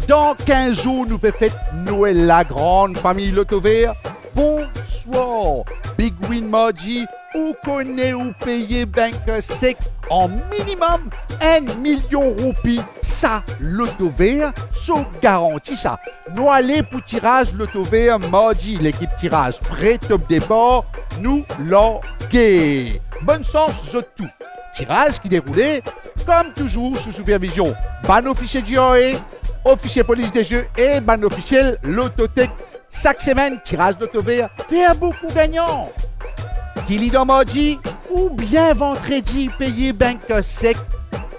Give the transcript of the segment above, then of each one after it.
Dans 15 jours, nous faisons Noël, la grande famille Loto Vert. Bonsoir, Big Win Mardi, ou connaît ou payer banque sec en minimum 1 million roupies. Ça, Loto Vert, so garantit ça. Nous allons pour tirage Loto Vert mardi. L'équipe tirage prêt top départ, nous l'orgueil. Bonne chance, je tout. Tirage qui déroulait, comme toujours, sous supervision. Ban officier GRE, officier police des jeux et ban officiel Lototech. Chaque semaine, tirage Loto Vert fait beaucoup gagnant. Qui lit dans mardi ou bien vendredi payé banque sec,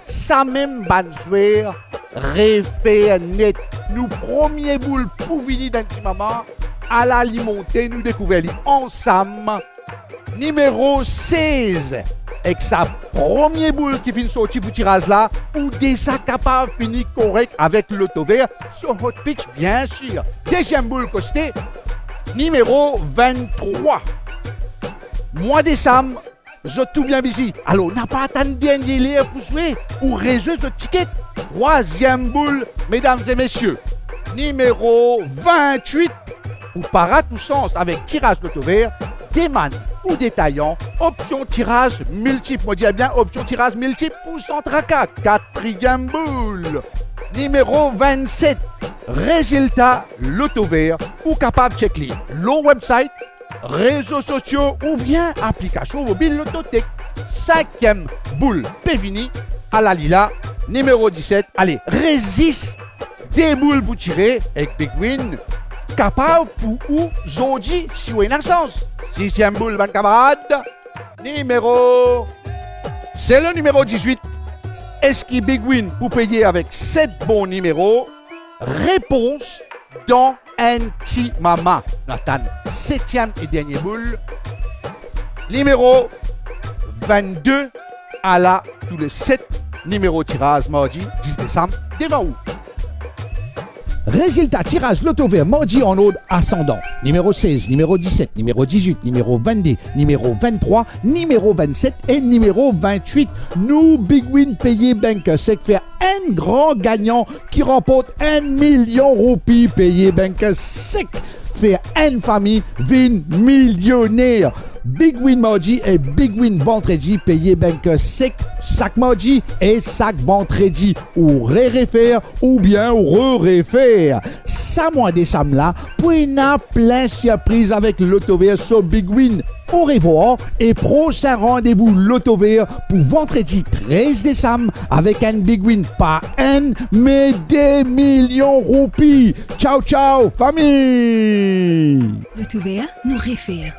ça même ban joueur, réfé net. Nous premier boule pour venir d'un petit moment à la limonté, nous découvrons ensemble. Numéro 16. Avec sa première boule qui finit sortir pour tirage là, ou déjà capable de finir correct avec Loto Vert sur hot pitch, bien sûr. Deuxième boule costée, numéro 23. Mois décembre, j'ai tout bien busy. Alors, n'a pas attendu dernier lieu pour jouer ou réseau de ticket. Troisième boule, mesdames et messieurs, numéro 28. Ou para tout sens avec tirage Loto Vert, des man ou détaillant, option tirage multiple. Moi, je dis bien option tirage multiple ou sans tracas. Quatrième boule. Numéro 27. Résultat Loto Vert ou capable de checker le website, réseaux sociaux ou bien application mobile Lototech. Cinquième boule. Pévini à la lila. Numéro 17. Allez, résiste. Des boules pour tirer avec Big Win. Capable pour ou Zodi si vous avez une chance. Sixième boule, ban camarade. Numéro. C'est le numéro 18. Est-ce qu'il Big Win pour payer avec 7 bons numéros? Réponse dans un petit maman. Nathan, septième et dernier boule. Numéro 22 à la tous les 7 numéros tirage mardi 10 décembre. Devant où? Résultat tirage Loto Vert mardi en ordre ascendant. Numéro 16, numéro 17, numéro 18, numéro 22, numéro 23, numéro 27 et numéro 28. Nous, Big Win payé banque sec fait un grand gagnant qui remporte 1 million roupies payé banque sec. Fait une famille vin millionnaire. Big Win mardi et Big Win vendredi payé banque sec chaque mardi et chaque vendredi ou réfère ou bien réfère. Ça mois décembre là, pour une plein surprise avec Loto Vert sur Big Win. Au revoir et prochain rendez-vous Loto Vert pour vendredi 13 décembre avec un Big Win, pas un mais des millions roupies. Ciao ciao famille. Loto Vert nous réfère.